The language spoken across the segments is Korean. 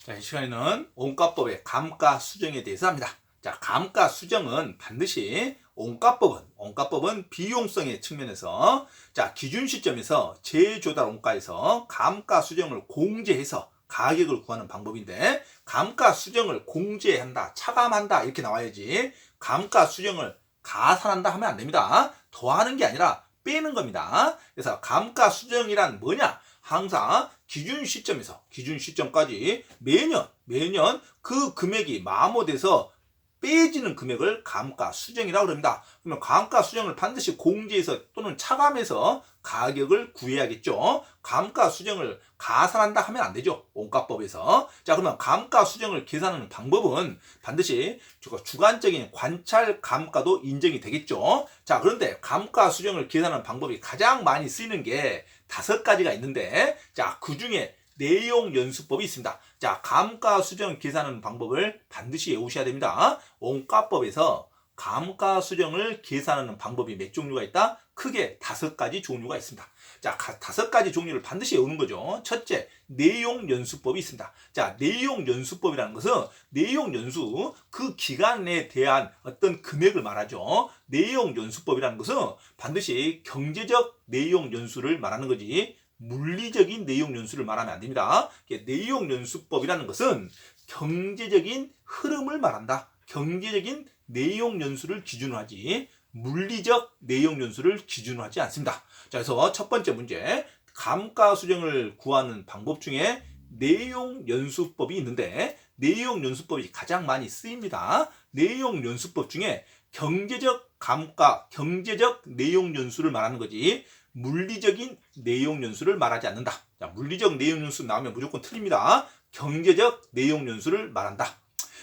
자, 이 시간에는 원가법의 감가수정에 대해서 합니다. 자, 감가수정은 반드시 원가법은 비용성의 측면에서 자, 기준 시점에서 재조달 원가에서 감가수정을 공제해서 가격을 구하는 방법인데 감가수정을 공제한다, 차감한다 이렇게 나와야지 감가수정을 가산한다 하면 안 됩니다. 더하는 게 아니라 빼는 겁니다. 그래서 감가수정이란 뭐냐? 항상 기준 시점까지 매년 그 금액이 마모돼서 빼지는 금액을 감가수정이라고 합니다. 그러면 감가수정을 반드시 공제해서 또는 차감해서 가격을 구해야겠죠. 감가수정을 가산한다 하면 안 되죠. 원가법에서. 자, 그러면 감가수정을 계산하는 방법은 반드시 주관적인 관찰 감가도 인정이 되겠죠. 자, 그런데 감가수정을 계산하는 방법이 가장 많이 쓰이는 게 5가지가 있는데, 자, 그 중에 내용연수법이 있습니다. 자, 감가수정 계산하는 방법을 반드시 외우셔야 됩니다. 원가법에서 감가수정을 계산하는 방법이 몇 종류가 있다? 크게 5가지 종류가 있습니다. 자, 5가지 종류를 반드시 외우는 거죠. 첫째, 내용연수법이 있습니다. 자, 내용연수법이라는 것은 내용연수, 그 기간에 대한 어떤 금액을 말하죠. 내용연수법이라는 것은 반드시 경제적 내용연수를 말하는 거지 물리적인 내용연수를 말하면 안 됩니다. 내용연수법이라는 것은 경제적인 흐름을 말한다. 경제적인 내용연수를 기준으로 하지 물리적 내용연수를 기준으로 하지 않습니다. 자, 그래서 첫 번째 문제, 감가수정을 구하는 방법 중에 내용연수법이 있는데 내용연수법이 가장 많이 쓰입니다. 내용연수법 중에 경제적 감가, 경제적 내용연수를 말하는 거지 물리적인 내용연수를 말하지 않는다. 자, 물리적 내용연수 나오면 무조건 틀립니다. 경제적 내용연수를 말한다.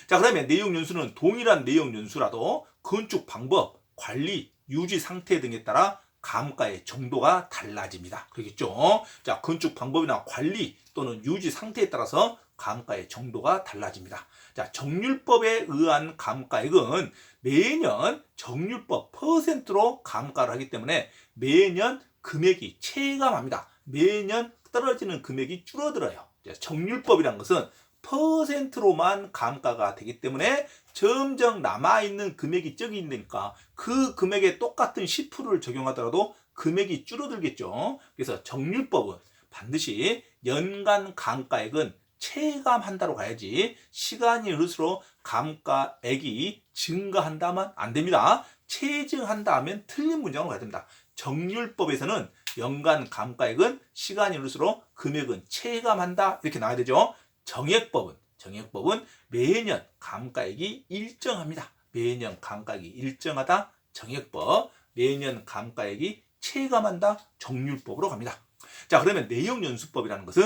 자, 그러면 내용연수는 동일한 내용연수라도 건축 방법, 관리, 유지 상태 등에 따라 감가의 정도가 달라집니다. 그렇겠죠? 자, 건축 방법이나 관리 또는 유지 상태에 따라서 감가의 정도가 달라집니다. 자, 정률법에 의한 감가액은 매년 정률법 퍼센트로 감가를 하기 때문에 매년 금액이 체감합니다. 매년 떨어지는 금액이 줄어들어요. 정률법이란 것은 퍼센트로만 감가가 되기 때문에 점점 남아있는 금액이 적이니까 그 금액에 똑같은 10%를 적용하더라도 금액이 줄어들겠죠. 그래서 정률법은 반드시 연간 감가액은 체감한다로 가야지 시간이 흐를수록 감가액이 증가한다면 안 됩니다. 체증한다 하면 틀린 문장으로 가야 됩니다. 정률법에서는 연간 감가액은 시간이 흐를수록 금액은 체감한다 이렇게 나와야 되죠. 정액법은 매년 감가액이 일정합니다. 매년 감가액이 일정하다. 정액법, 매년 감가액이 체감한다. 정률법으로 갑니다. 자, 그러면 내용연수법이라는 것은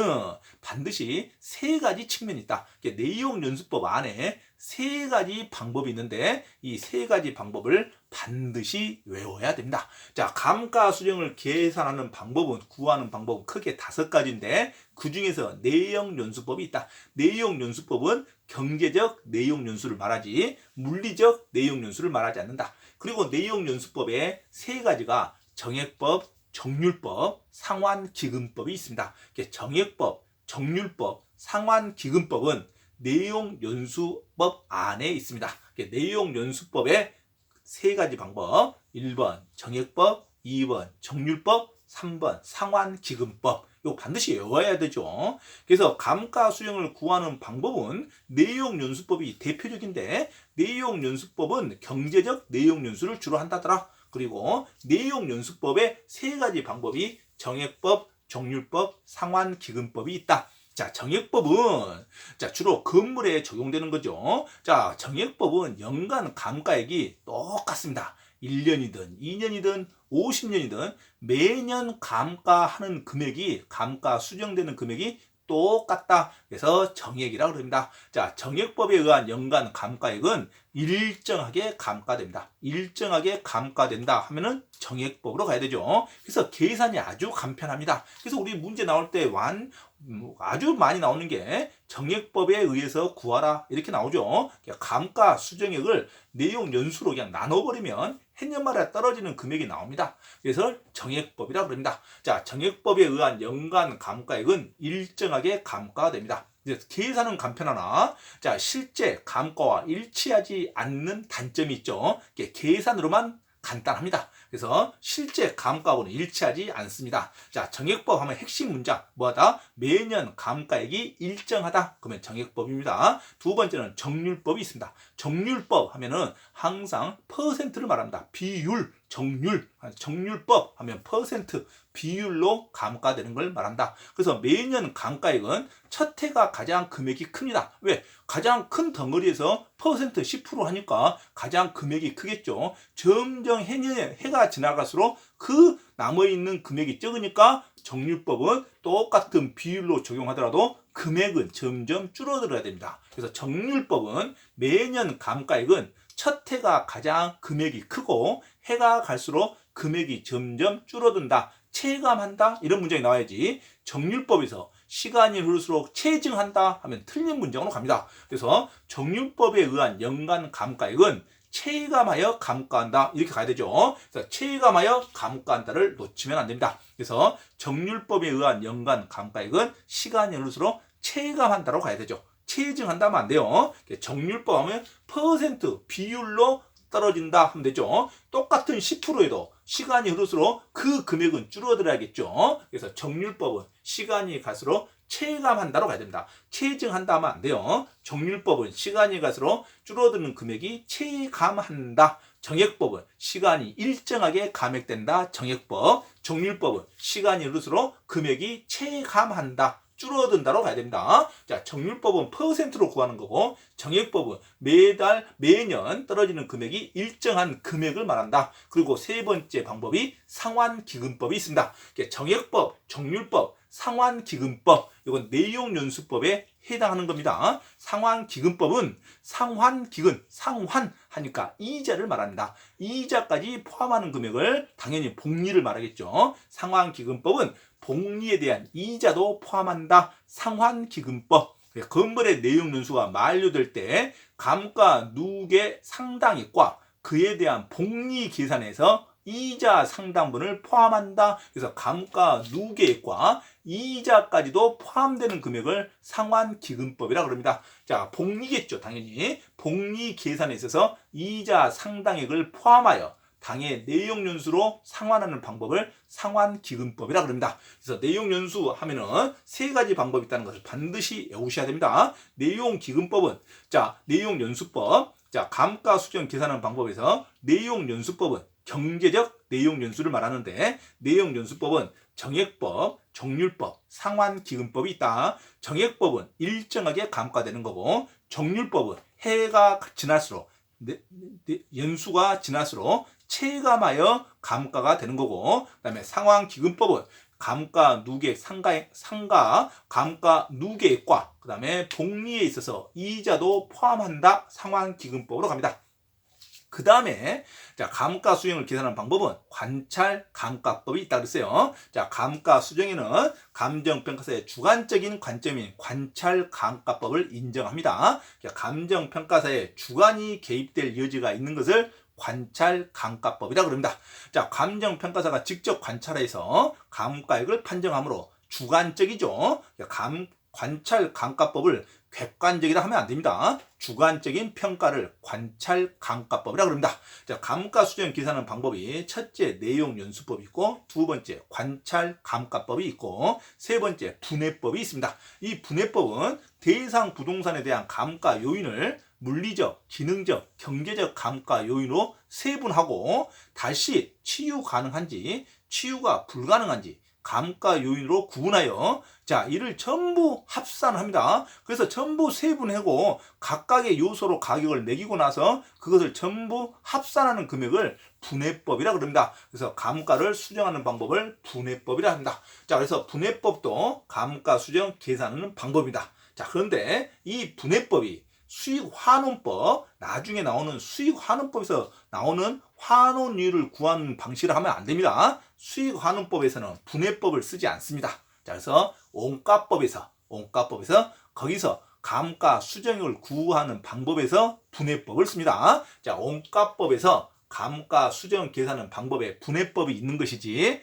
반드시 3가지 측면이 있다. 내용연수법 안에 3가지 방법이 있는데 이 3가지 방법을 반드시 외워야 됩니다. 자, 감가수정을 계산하는 방법은, 구하는 방법은 크게 5가지인데 그 중에서 내용연수법이 있다. 내용연수법은 경제적 내용연수를 말하지 물리적 내용연수를 말하지 않는다. 그리고 내용연수법의 3가지가 정액법, 정률법, 상환기금법이 있습니다. 정액법, 정률법, 상환기금법은 내용연수법 안에 있습니다. 내용연수법의 3가지 방법, 1번 정액법, 2번 정률법, 3번 상환기금법. 이거 반드시 외워야 되죠. 그래서 감가수정을 구하는 방법은 내용연수법이 대표적인데 내용연수법은 경제적 내용연수를 주로 한다더라. 그리고 내용연수법의 3가지 방법이 정액법, 정률법, 상환기금법이 있다. 자, 정액법은 주로 건물에 적용되는 거죠. 자, 정액법은 연간 감가액이 똑같습니다. 1년이든 2년이든 50년이든 매년 감가하는 금액이, 감가 수정되는 금액이 똑같다. 그래서 정액이라고 합니다. 자, 정액법에 의한 연간 감가액은 일정하게 감가됩니다. 일정하게 감가된다 하면은 정액법으로 가야 되죠. 그래서 계산이 아주 간편합니다. 그래서 우리 문제 나올 때 아주 많이 나오는 게 정액법에 의해서 구하라 이렇게 나오죠. 감가 수정액을 내용 연수로 그냥 나눠버리면 해년말에 떨어지는 금액이 나옵니다. 그래서 정액법이라고 합니다. 자, 정액법에 의한 연간 감가액은 일정하게 감가가 됩니다. 이제 계산은 간편하나 자 실제 감가와 일치하지 않는 단점이 있죠. 이게 계산으로만 간단합니다. 그래서 실제 감가하고는 일치하지 않습니다. 자, 정액법 하면 핵심 문장 뭐하다? 매년 감가액이 일정하다. 그러면 정액법입니다. 두 번째는 정률법이 있습니다. 정률법 하면은 항상 퍼센트를 말합니다. 비율, 정률법 하면 퍼센트, 비율로 감가되는 걸 말한다. 그래서 매년 감가액은 첫 해가 가장 금액이 큽니다. 왜? 가장 큰 덩어리에서 퍼센트 10% 하니까 가장 금액이 크겠죠. 점점 해가 지나갈수록 그 남아있는 금액이 적으니까 정률법은 똑같은 비율로 적용하더라도 금액은 점점 줄어들어야 됩니다. 그래서 정률법은 매년 감가액은 첫 해가 가장 금액이 크고 해가 갈수록 금액이 점점 줄어든다. 체감한다? 이런 문장이 나와야지. 정률법에서 시간이 흐를수록 체증한다 하면 틀린 문장으로 갑니다. 그래서 정률법에 의한 연간 감가액은 체감하여 감가한다 이렇게 가야 되죠. 그래서 체감하여 감가한다를 놓치면 안 됩니다. 그래서 정률법에 의한 연간 감가액은 시간이 흐를수록 체감한다로 가야 되죠. 체증한다면 안 돼요. 정률법 하면 퍼센트 비율로 떨어진다 하면 되죠. 똑같은 10%에도 시간이 흐를수록 그 금액은 줄어들어야겠죠. 그래서 정률법은 시간이 갈수록 체감한다로 가야 됩니다. 체증한다 하면 안 돼요. 정률법은 시간이 갈수록 줄어드는 금액이 체감한다. 정액법은 시간이 일정하게 감액된다. 정액법. 정률법은 시간이 흐를수록 금액이 체감한다. 줄어든다로 가야 됩니다. 자, 정률법은 퍼센트로 구하는 거고 정액법은 매년 떨어지는 금액이 일정한 금액을 말한다. 그리고 세 번째 방법이 상환기금법이 있습니다. 정액법, 정률법, 상환기금법 이건 내용연수법에 해당하는 겁니다. 상환기금법은 상환기금, 상환하니까 이자를 말한다. 이자까지 포함하는 금액을 당연히 복리를 말하겠죠. 상환기금법은 복리에 대한 이자도 포함한다. 상환기금법. 건물의 내용연수가 만료될 때 감가 누계 상당액과 그에 대한 복리 계산에서 이자 상당분을 포함한다. 그래서 감가 누계액과 이자까지도 포함되는 금액을 상환기금법이라 그럽니다. 자, 복리겠죠. 당연히 복리 계산에 있어서 이자 상당액을 포함하여 당해 내용연수로 상환하는 방법을 상환기금법이라 그럽니다. 그래서 내용연수 하면은 세 가지 방법이 있다는 것을 반드시 외우셔야 됩니다. 내용기금법은 내용연수법, 감가수정 계산하는 방법에서 내용연수법은 경제적 내용연수를 말하는데 내용연수법은 정액법, 정률법, 상환기금법이 있다. 정액법은 일정하게 감가되는 거고 정률법은 해가 지날수록 연수가 지날수록 체감하여 감가가 되는 거고 그다음에 상환기금법은 감가 누계액 감가 누계액과 그다음에 복리에 있어서 이자도 포함한다. 상환기금법으로 갑니다. 그 다음에 감가 수정을 계산하는 방법은 관찰 감가법이 있다 그랬어요. 감가 수정에는 감정평가사의 주관적인 관점인 관찰 감가법을 인정합니다. 감정평가사의 주관이 개입될 여지가 있는 것을 관찰 감가법이라 그럽니다. 감정평가사가 직접 관찰해서 감가액을 판정하므로 주관적이죠. 관찰 감가법을 객관적이라 하면 안 됩니다. 주관적인 평가를 관찰 감가법이라 그럽니다. 감가 수정 계산하는 방법이 첫째 내용연수법이 있고 두 번째 관찰 감가법이 있고 세 번째 분해법이 있습니다. 이 분해법은 대상 부동산에 대한 감가 요인을 물리적, 기능적, 경제적 감가 요인으로 세분하고 다시 치유 가능한지 치유가 불가능한지 감가 요인으로 구분하여 이를 전부 합산합니다. 그래서 전부 세분하고 각각의 요소로 가격을 매기고 나서 그것을 전부 합산하는 금액을 분해법이라 그럽니다. 그래서 감가를 수정하는 방법을 분해법이라 합니다. 그래서 분해법도 감가 수정 계산하는 방법입니다. 그런데 이 분해법이 수익환원법, 나중에 나오는 수익환원법에서 나오는 환원율을 구하는 방식을 하면 안 됩니다. 수익환원법에서는 분해법을 쓰지 않습니다. 그래서 원가법에서 거기서 감가 수정을 구하는 방법에서 분해법을 씁니다. 원가법에서 감가 수정 계산하는 방법에 분해법이 있는 것이지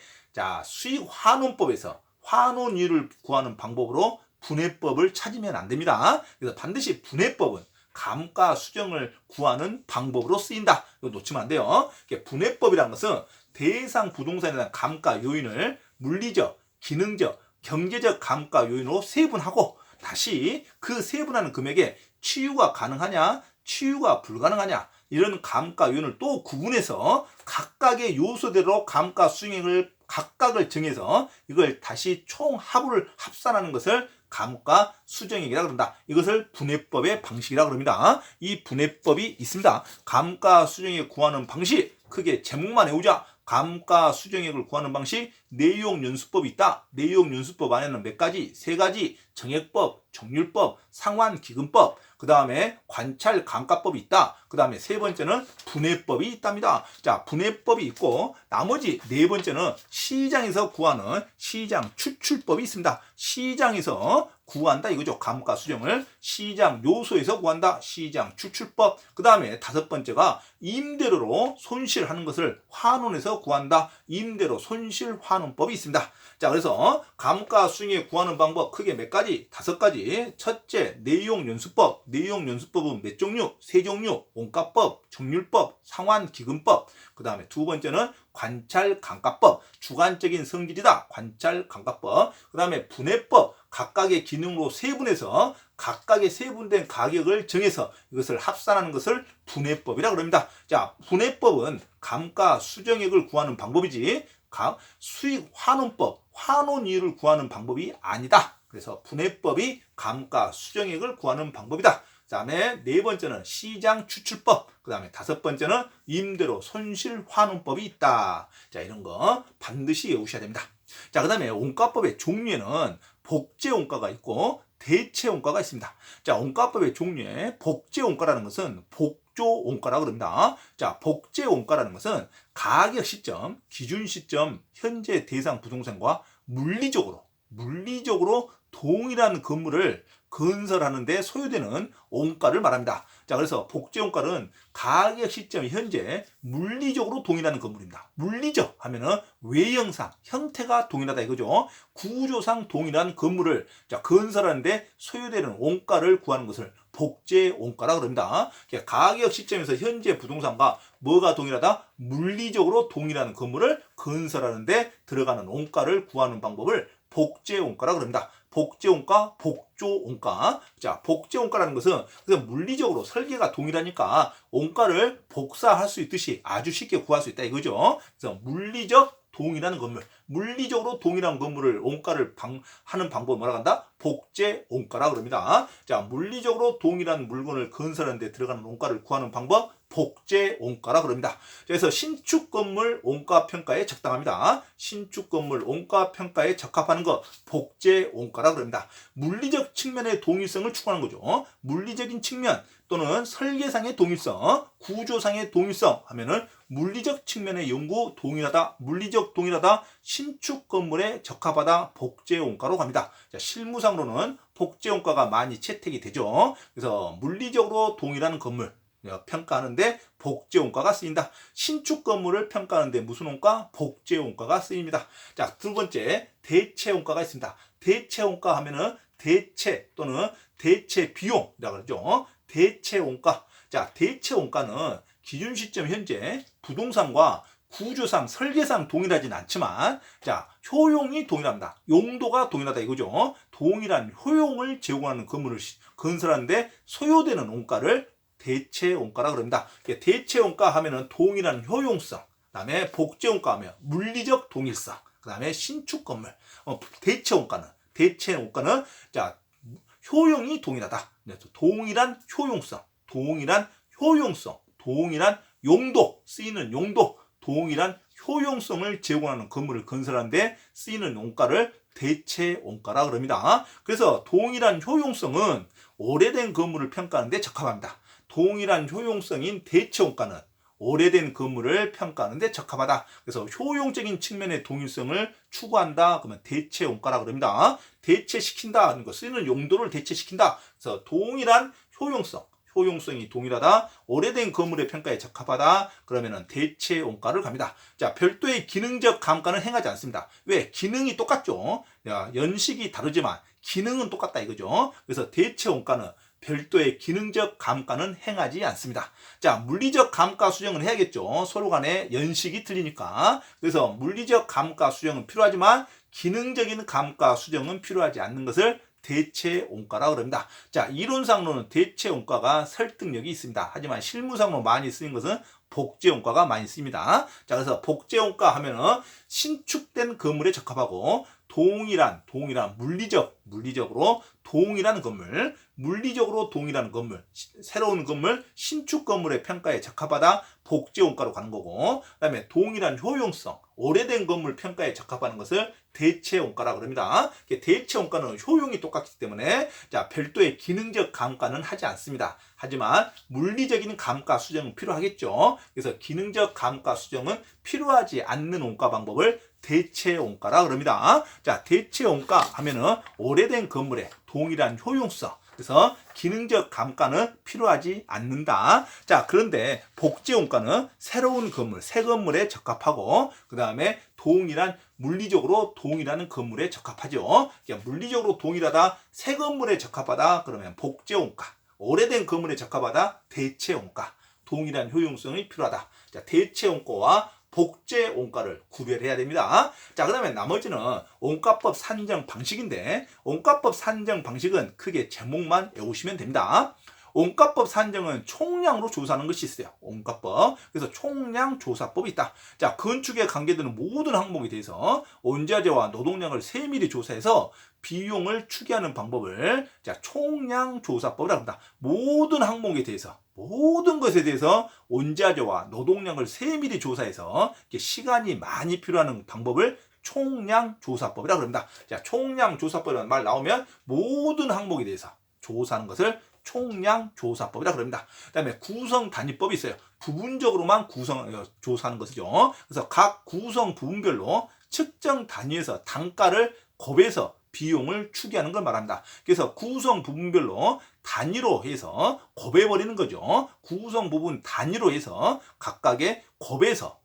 수익환원법에서 환원율을 구하는 방법으로 분해법을 찾으면 안 됩니다. 그래서 반드시 분해법은 감가 수정을 구하는 방법으로 쓰인다. 이거 놓치면 안 돼요. 분해법이라는 것은 대상 부동산에 대한 감가 요인을 물리적, 기능적, 경제적 감가 요인으로 세분하고 다시 그 세분하는 금액에 치유가 가능하냐, 치유가 불가능하냐 이런 감가 요인을 또 구분해서 각각의 요소대로 감가 수익을 각각을 정해서 이걸 다시 총합을 합산하는 것을 감가 수정액이라고 그런다. 이것을 분해법의 방식이라고 합니다. 이 분해법이 있습니다. 감가 수정액 구하는 방식 크게 제목만 외우자. 감가 수정액을 구하는 방식 내용 연수법이 있다. 내용 연수법 안에는 몇 가지? 세 가지. 정액법, 정률법, 상환기금법, 그 다음에 관찰 감가법이 있다. 그 다음에 세 번째는 분해법이 있답니다. 자, 분해법이 있고 나머지 네 번째는 시장에서 구하는 시장 추출법이 있습니다. 시장에서 구한다 이거죠. 감가 수정을 시장 요소에서 구한다. 시장 추출법. 그 다음에 다섯 번째가 임대료로 손실하는 것을 환원해서 구한다. 임대료 손실 환원법이 있습니다. 자, 그래서 감가 수정에 구하는 방법 크게 몇 가지? 다섯 가지. 첫째, 내용 연수법. 내용 연수법은 몇 종류? 세 종류. 원가법, 정률법, 상환기금법. 그 다음에 두 번째는 관찰 감가법. 주관적인 성질이다. 관찰 감가법. 그 다음에 분해법. 각각의 기능으로 세분해서 각각의 세분된 가격을 정해서 이것을 합산하는 것을 분해법이라고 합니다. 자, 분해법은 감가 수정액을 구하는 방법이지 수익 환원법, 환원 이율을 구하는 방법이 아니다. 그래서 분해법이 감가 수정액을 구하는 방법이다. 그 다음에 네 번째는 시장 추출법, 그 다음에 다섯 번째는 임대료 손실 환원법이 있다. 자, 이런 거 반드시 외우셔야 됩니다. 자, 그 다음에 원가법의 종류에는 복제 원가가 있고 대체 원가가 있습니다. 자, 원가법의 종류에 복제 원가라는 것은 복조 원가라고 합니다. 자, 복제 원가라는 것은 가격 시점, 기준 시점, 현재 대상 부동산과 물리적으로 동일한 건물을 건설하는 데 소요되는 원가를 말합니다. 자, 그래서 복제 원가는 가격 시점 현재 물리적으로 동일한 건물입니다. 물리적 하면은 외형상 형태가 동일하다 이거죠. 구조상 동일한 건물을 건설하는 데 소요되는 원가를 구하는 것을 복제 원가라고 합니다. 가격 시점에서 현재 부동산과 뭐가 동일하다? 물리적으로 동일한 건물을 건설하는 데 들어가는 원가를 구하는 방법을 복제 원가라고 합니다. 복제 원가, 복조 원가. 자, 복제 원가라는 것은 물리적으로 설계가 동일하니까 원가를 복사할 수 있듯이 아주 쉽게 구할 수 있다 이거죠. 그래서 물리적 동일한 건물, 물리적으로 동일한 건물을 원가를 하는 방법 뭐라고 한다? 복제 원가라고 합니다. 자, 물리적으로 동일한 물건을 건설하는 데 들어가는 원가를 구하는 방법 복제 원가라고 합니다. 그래서 신축 건물 원가 평가에 적당합니다. 신축 건물 원가 평가에 적합하는 것 복제 원가라고 합니다. 물리적 측면의 동일성을 추구하는 거죠. 물리적인 측면 또는 설계상의 동일성, 구조상의 동일성 하면은 물리적 측면의 연구 동일하다, 물리적 동일하다, 신축 건물에 적합하다 복제 원가로 갑니다. 자, 실무상으로는 복제 원가가 많이 채택이 되죠. 그래서 물리적으로 동일한 건물 평가하는데 복제 원가가 쓰인다. 신축 건물을 평가하는데 무슨 원가? 복제 원가가 쓰입니다. 자, 두 번째 대체 원가가 있습니다. 대체 원가 하면은 대체 또는 대체 비용이라고 그러죠. 대체 원가. 자, 대체 원가는 기준 시점 현재 부동산과 구조상 설계상 동일하진 않지만 자, 효용이 동일합니다. 용도가 동일하다 이거죠. 동일한 효용을 제공하는 건물을 건설하는데 소요되는 원가를 대체 원가라고 합니다. 대체 원가 하면은 동일한 효용성, 그다음에 복제 원가 하면 물리적 동일성, 그다음에 신축 건물. 대체 원가는 자, 효용이 동일하다. 동일한 효용성, 동일한 용도, 쓰이는 용도, 동일한 효용성을 제공하는 건물을 건설하는데 쓰이는 원가를 대체 원가라고 합니다. 그래서 동일한 효용성은 오래된 건물을 평가하는 데 적합합니다. 동일한 효용성인 대체 원가는 오래된 건물을 평가하는 데 적합하다. 그래서 효용적인 측면의 동일성을 추구한다. 그러면 대체 원가라고 합니다. 대체시킨다 하는 거 쓰이는 용도를 대체시킨다. 그래서 동일한 효용성, 효용성이 동일하다. 오래된 건물의 평가에 적합하다. 그러면은 대체 원가를 갑니다. 자, 별도의 기능적 감가는 행하지 않습니다. 왜? 기능이 똑같죠. 야, 연식이 다르지만 기능은 똑같다 이거죠. 그래서 대체 원가는 별도의 기능적 감가는 행하지 않습니다. 자, 물리적 감가 수정은 해야겠죠. 서로 간에 연식이 틀리니까. 그래서 물리적 감가 수정은 필요하지만 기능적인 감가 수정은 필요하지 않는 것을 대체 원가라고 합니다. 자, 이론상으로는 대체 원가가 설득력이 있습니다. 하지만 실무상으로 많이 쓰인 것은 복제 원가가 많이 쓰입니다. 자, 그래서 복제 원가 하면은 신축된 건물에 적합하고 동일한 물리적으로 동일한 건물, 물리적으로 동일한 건물, 새로운 건물, 신축 건물의 평가에 적합하다. 복제 원가로 가는 거고, 그다음에 동일한 효용성, 오래된 건물 평가에 적합하는 것을 대체 원가라고 합니다. 대체 원가는 효용이 똑같기 때문에 자, 별도의 기능적 감가는 하지 않습니다. 하지만 물리적인 감가 수정은 필요하겠죠. 그래서 기능적 감가 수정은 필요하지 않는 원가 방법을 대체 원가라고 합니다. 자, 대체 원가 하면은 오래된 건물의 동일한 효용성, 그래서 기능적 감가는 필요하지 않는다. 자, 그런데 복제 원가는 새로운 건물, 새 건물에 적합하고 그 다음에 물리적으로 동일한 건물에 적합하죠. 그러니까 물리적으로 동일하다, 새 건물에 적합하다 그러면 복제 원가, 오래된 건물에 적합하다 대체 원가, 동일한 효용성이 필요하다. 자, 대체 원가와 복제 원가를 구별해야 됩니다. 자, 그 다음에 나머지는 원가법 산정 방식인데, 원가법 산정 방식은 크게 제목만 외우시면 됩니다. 원가법 산정은 총량으로 조사하는 것이 있어요. 원가법. 그래서 총량 조사법이 있다. 자, 건축에 관계되는 모든 항목에 대해서 원자재와 노동량을 세밀히 조사해서 비용을 추계하는 방법을 자, 총량 조사법이라고 합니다. 모든 항목에 대해서, 모든 것에 대해서 원자재와 노동량을 세밀히 조사해서 시간이 많이 필요한 방법을 총량 조사법이라고 합니다. 자, 총량 조사법이라는 말 나오면 모든 항목에 대해서 조사하는 것을 총량 조사법이라고 합니다. 그다음에 구성 단위법이 있어요. 부분적으로만 조사하는 것이죠. 그래서 각 구성 부분별로 측정 단위에서 단가를 곱해서 비용을 추계하는 걸 말합니다. 그래서 구성 부분별로 단위로 해서 곱해버리는 거죠. 구성 부분 단위로 해서 각각의 곱해서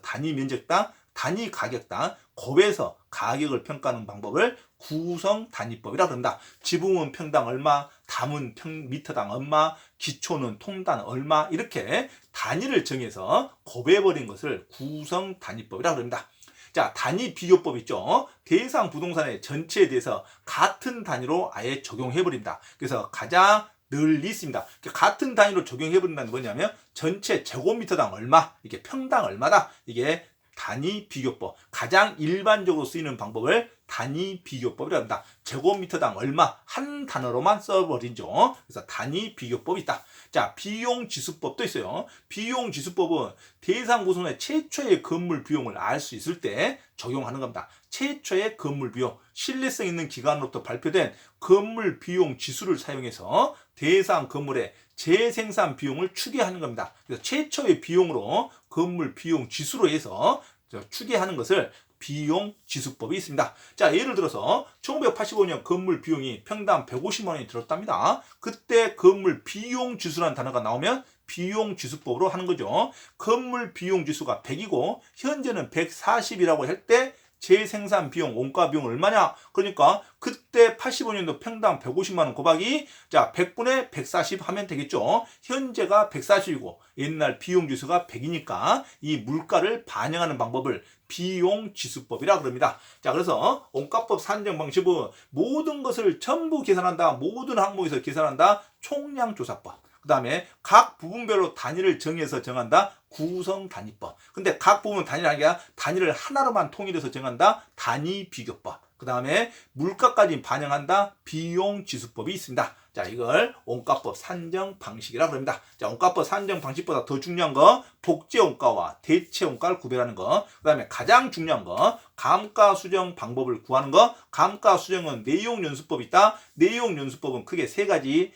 단위 면적당, 단위 가격당 곱해서 가격을 평가하는 방법을 구성 단위법이라고 합니다. 지붕은 평당 얼마, 담은 미터당 얼마, 기초는 통단 얼마, 이렇게 단위를 정해서 곱해버린 것을 구성 단위법이라고 합니다. 자, 단위 비교법 있죠. 대상 부동산의 전체에 대해서 같은 단위로 아예 적용해버린다. 그래서 가장 널리 있습니다. 같은 단위로 적용해버린다는 뭐냐면 전체 제곱미터당 얼마, 이게 평당 얼마다. 이게 단위 비교법. 가장 일반적으로 쓰이는 방법을 단위 비교법이라고 합니다. 제곱미터당 얼마 한 단어로만 써버리죠. 그래서 단위 비교법이 있다. 자, 비용지수법도 있어요. 비용지수법은 대상 부동산의 최초의 건물 비용을 알 수 있을 때 적용하는 겁니다. 최초의 건물 비용, 신뢰성 있는 기관으로부터 발표된 건물 비용 지수를 사용해서 대상 건물의 재생산 비용을 추계하는 겁니다. 그래서 최초의 비용으로 건물 비용 지수로 해서 추계하는 것을 비용지수법이 있습니다. 자, 예를 들어서 1985년 건물 비용이 평당 150만 원이 들었답니다. 그때 건물 비용지수라는 단어가 나오면 비용지수법으로 하는 거죠. 건물 비용지수가 100이고 현재는 140이라고 할 때 재생산 비용, 원가 비용 얼마냐? 그러니까 그때 85년도 평당 150만 원 곱하기 자 100분의 140 하면 되겠죠. 현재가 140이고 옛날 비용 지수가 100이니까 이 물가를 반영하는 방법을 비용지수법이라 그럽니다. 자, 그래서 원가법 산정 방식은 모든 것을 전부 계산한다. 모든 항목에서 계산한다. 총량조사법. 그 다음에 각 부분별로 단위를 정해서 정한다. 구성 단위법. 근데 각 부분 단위가 아니라 단위를 하나로만 통일해서 정한다. 단위 비교법. 그 다음에 물가까지 반영한다. 비용지수법이 있습니다. 자, 이걸 원가법 산정 방식이라고 합니다. 자, 원가법 산정 방식보다 더 중요한 거 복제 원가와 대체 원가를 구별하는 거. 그 다음에 가장 중요한 거 감가 수정 방법을 구하는 거. 감가 수정은 내용 연수법이 있다. 내용 연수법은 크게 세 가지.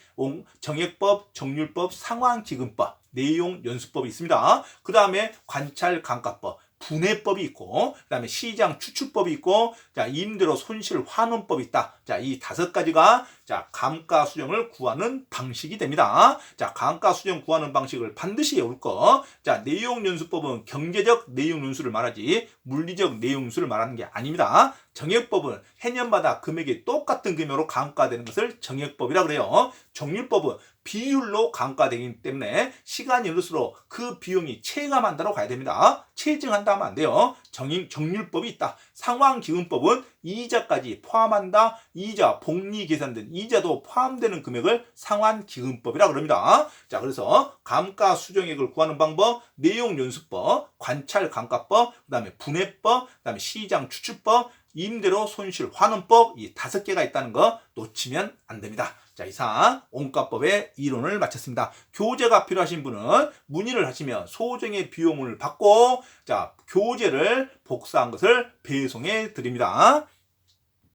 정액법, 정률법, 상환기금법. 내용 연수법이 있습니다. 그 다음에 관찰 감가법, 분해법이 있고, 그다음에 시장 추출법이 있고, 자, 임대료 손실 환원법이 있다. 자, 이 5가지가 자, 감가수정을 구하는 방식이 됩니다. 자, 감가수정 구하는 방식을 반드시 외울 거. 자, 내용연수법은 경제적 내용연수를 말하지 물리적 내용연수를 말하는 게 아닙니다. 정액법은 해년마다 금액이 똑같은 금액으로 감가되는 것을 정액법이라 그래요. 정률법은 비율로 감가되기 때문에 시간이 흐를수록 그 비용이 체감한다고 가야 됩니다. 체증한다 하면 안 돼요. 정률법이 있다. 상환기금법은 이자까지 포함한다. 이자, 복리 계산된 이자도 포함되는 금액을 상환기금법이라 그럽니다. 자, 그래서 감가수정액을 구하는 방법, 내용연수법, 관찰감가법, 그 다음에 분해법, 그 다음에 시장추출법, 임대료 손실 환원법, 이 5개가 있다는 거 놓치면 안 됩니다. 자, 이상 원가법의 이론을 마쳤습니다. 교재가 필요하신 분은 문의를 하시면 소정의 비용을 받고 자, 교재를 복사한 것을 배송해 드립니다.